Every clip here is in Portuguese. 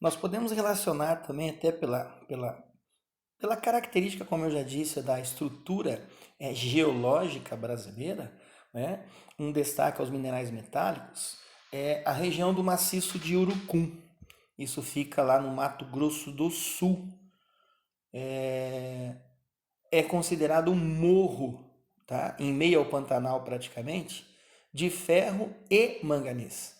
Nós podemos relacionar também até pela característica, como eu já disse, da estrutura geológica brasileira, né? Um destaque aos minerais metálicos é a região do maciço de Urucum. Isso fica lá no Mato Grosso do Sul. É considerado um morro, tá? Em meio ao Pantanal praticamente, de ferro e manganês.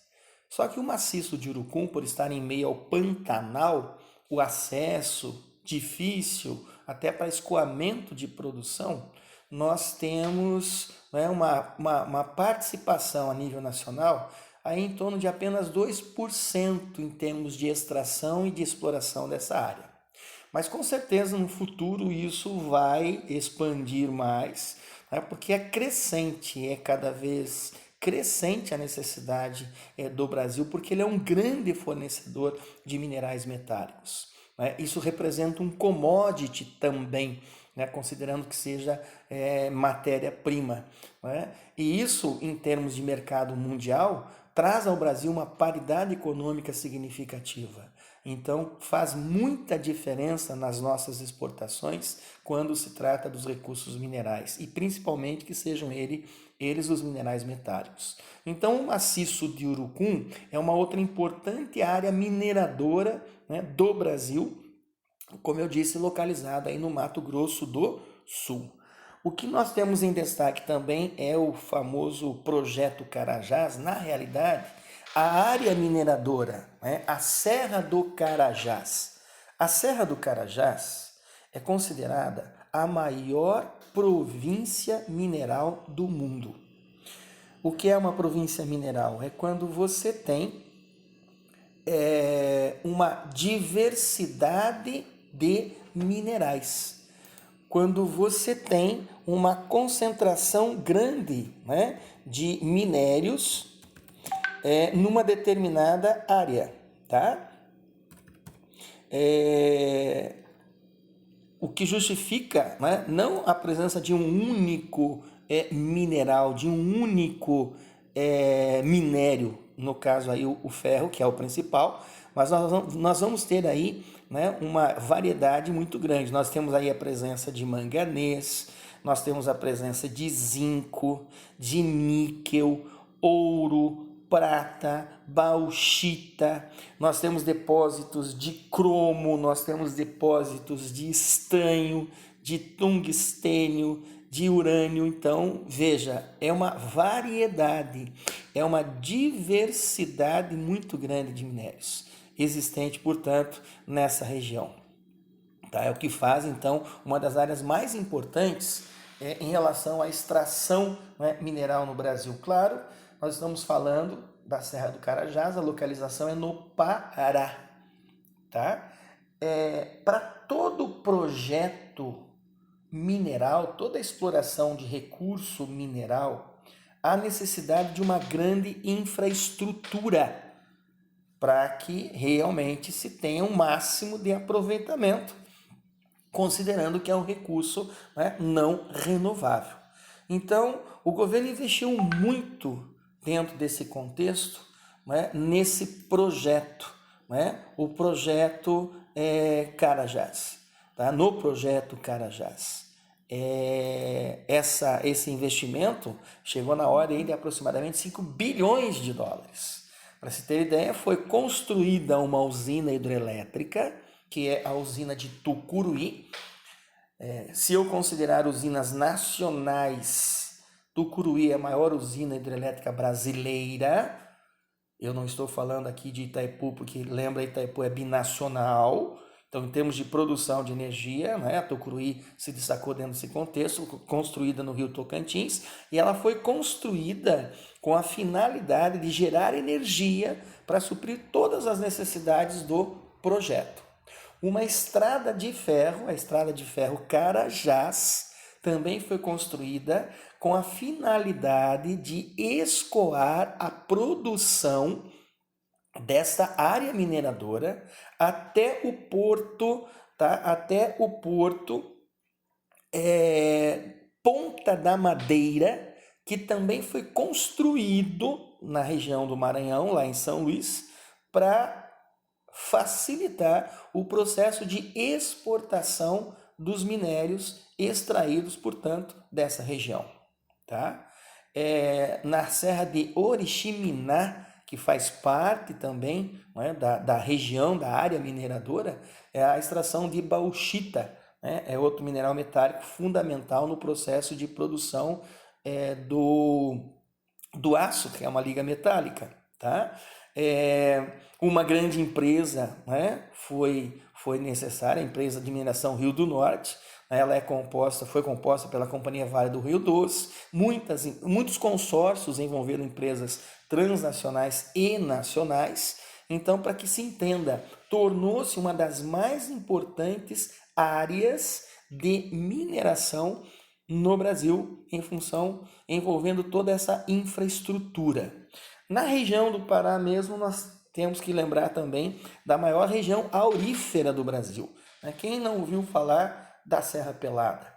Só que o maciço de Urucum, por estar em meio ao Pantanal, o acesso difícil até para escoamento de produção, nós temos, né, uma participação a nível nacional aí em torno de apenas 2% em termos de extração e de exploração dessa área. Mas com certeza no futuro isso vai expandir mais, né? Porque é crescente, é cada vez crescente a necessidade do Brasil, porque ele é um grande fornecedor de minerais metálicos, né? Isso representa um commodity também, né? Considerando que seja matéria-prima, né? E isso, em termos de mercado mundial, traz ao Brasil uma paridade econômica significativa. Então, faz muita diferença nas nossas exportações quando se trata dos recursos minerais e principalmente que sejam eles os minerais metálicos. Então, o maciço de Urucum é uma outra importante área mineradora, né, do Brasil, como eu disse, localizada aí no Mato Grosso do Sul. O que nós temos em destaque também é o famoso Projeto Carajás. Na realidade, a área mineradora, né, a Serra do Carajás. A Serra do Carajás é considerada a maior província mineral do mundo. O que é uma província mineral? É quando você tem uma diversidade de minerais. Quando você tem uma concentração grande, né, de minérios numa determinada área, tá? O que justifica, né, não a presença de um único mineral, de um único minério, no caso aí o ferro, que é o principal, mas nós vamos ter aí, né, uma variedade muito grande. Nós temos aí a presença de manganês, nós temos a presença de zinco, de níquel, ouro, prata, bauxita, nós temos depósitos de cromo, nós temos depósitos de estanho, de tungstênio, de urânio. Então, veja, é uma variedade, é uma diversidade muito grande de minérios existente, portanto, nessa região. Tá? É o que faz, então, uma das áreas mais importantes em relação à extração, né, mineral no Brasil. Claro, nós estamos falando da Serra do Carajás, a localização é no Pará. Tá? Para todo projeto mineral, toda exploração de recurso mineral, há necessidade de uma grande infraestrutura para que realmente se tenha um máximo de aproveitamento, considerando que é um recurso, né, não renovável. Então, o governo investiu muito dentro desse contexto, né, nesse projeto, né, o projeto Carajás. Tá? No projeto Carajás. Esse investimento chegou na ordem de aproximadamente 5 bilhões de dólares. Para se ter ideia, foi construída uma usina hidrelétrica, que é a usina de Tucuruí. Se eu considerar usinas nacionais, Tucuruí é a maior usina hidrelétrica brasileira. Eu não estou falando aqui de Itaipu, porque lembra, Itaipu é binacional. Então, em termos de produção de energia, né, a Tucuruí se destacou dentro desse contexto, construída no Rio Tocantins, e ela foi construída com a finalidade de gerar energia para suprir todas as necessidades do projeto. Uma estrada de ferro, a estrada de ferro Carajás, também foi construída com a finalidade de escoar a produção desta área mineradora até o porto, tá? Até o porto Ponta da Madeira, que também foi construído na região do Maranhão, lá em São Luís, para facilitar o processo de exportação dos minérios extraídos, portanto, dessa região. Tá? Na Serra de Oriximiná, que faz parte também, né, da região, da área mineradora, é a extração de bauxita, né, é outro mineral metálico fundamental no processo de produção do aço, que é uma liga metálica. Tá? Uma grande empresa, né, foi necessária, a empresa de mineração Rio do Norte. Ela foi composta pela Companhia Vale do Rio Doce. Muitos consórcios envolveram empresas transnacionais e nacionais. Então, para que se entenda, tornou-se uma das mais importantes áreas de mineração no Brasil, envolvendo toda essa infraestrutura. Na região do Pará mesmo, nós temos que lembrar também da maior região aurífera do Brasil. Quem não ouviu falar da Serra Pelada?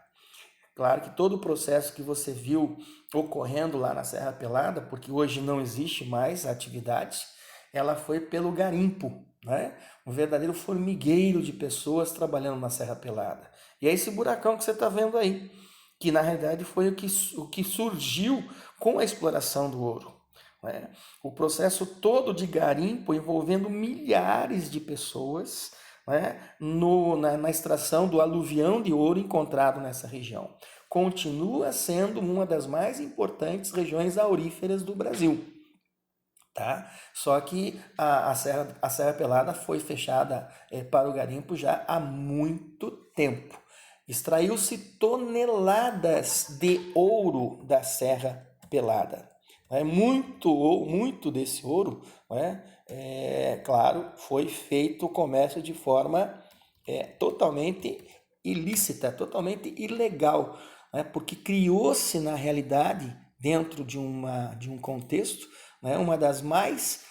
Claro que todo o processo que você viu ocorrendo lá na Serra Pelada, porque hoje não existe mais a atividade, ela foi pelo garimpo, né? Um verdadeiro formigueiro de pessoas trabalhando na Serra Pelada. E é esse buracão que você está vendo aí, que na realidade foi o que surgiu com a exploração do ouro. Né? O processo todo de garimpo envolvendo milhares de pessoas, né, na extração do aluvião de ouro encontrado nessa região. Continua sendo uma das mais importantes regiões auríferas do Brasil. Tá? Só que a Serra Pelada foi fechada para o garimpo já há muito tempo. Extraiu-se toneladas de ouro da Serra Pelada. Muito desse ouro, claro, foi feito o comércio de forma totalmente ilícita, totalmente ilegal, porque criou-se na realidade, dentro de um contexto, uma das mais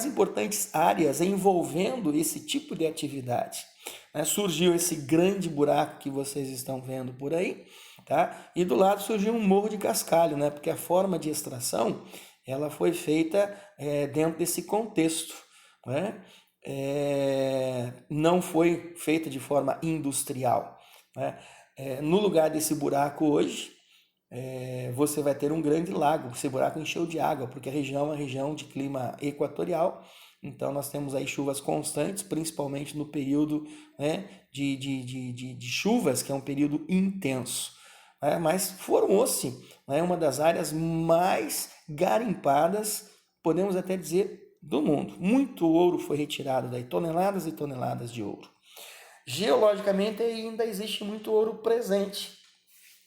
importantes áreas envolvendo esse tipo de atividade. Surgiu esse grande buraco que vocês estão vendo por aí, tá? E do lado surgiu um morro de cascalho, porque a forma de extração ela foi feita dentro desse contexto. Não foi feita de forma industrial. No lugar desse buraco hoje, você vai ter um grande lago. Esse buraco encheu de água, porque a região é uma região de clima equatorial. Então nós temos aí chuvas constantes, principalmente no período de chuvas, que é um período intenso. Mas formou-se uma das áreas mais garimpadas, podemos até dizer, do mundo. Muito ouro foi retirado daí, toneladas e toneladas de ouro. Geologicamente ainda existe muito ouro presente,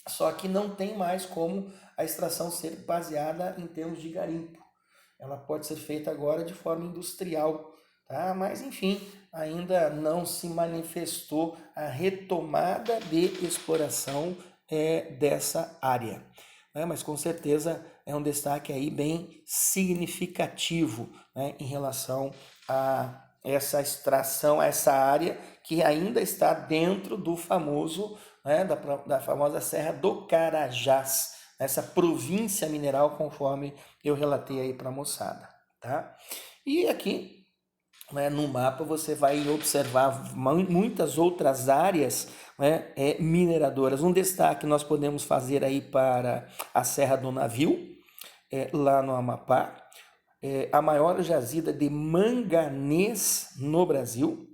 só que não tem mais como a extração ser baseada em termos de garimpo. Ela pode ser feita agora de forma industrial, tá? Mas enfim, ainda não se manifestou a retomada de exploração dessa área. Mas com certeza é um destaque aí bem significativo, em relação a essa extração, a essa área que ainda está dentro do famoso, da famosa Serra do Carajás, essa província mineral, conforme eu relatei aí para a moçada. Tá? E aqui, no mapa, você vai observar muitas outras áreas mineradoras. Um destaque nós podemos fazer aí para a Serra do Navio, lá no Amapá, a maior jazida de manganês no Brasil.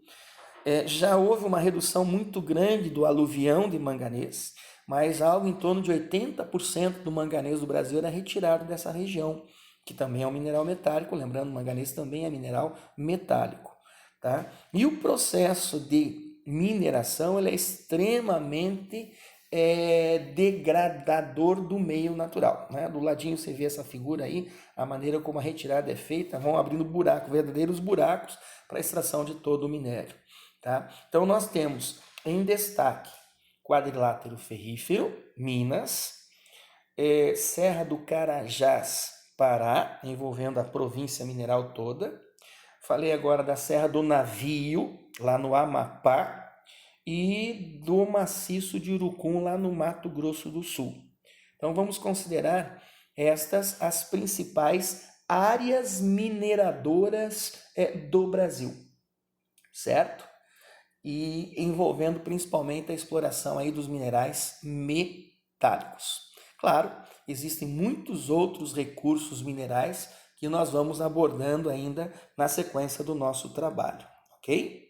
Já houve uma redução muito grande do aluvião de manganês, mas algo em torno de 80% do manganês do Brasil era retirado dessa região, que também é um mineral metálico. Lembrando, manganês também é mineral metálico. Tá? E o processo de mineração ele é extremamente degradador do meio natural. Do ladinho você vê essa figura aí, a maneira como a retirada é feita, vão abrindo buracos, verdadeiros buracos, para a extração de todo o minério. Tá? Então nós temos em destaque quadrilátero ferrífero, Minas, Serra do Carajás, Pará, envolvendo a província mineral toda. Falei agora da Serra do Navio, lá no Amapá, e do maciço de Urucum, lá no Mato Grosso do Sul. Então vamos considerar as principais áreas mineradoras do Brasil. certo? E envolvendo principalmente a exploração aí dos minerais metálicos. Claro, existem muitos outros recursos minerais que nós vamos abordando ainda na sequência do nosso trabalho, ok?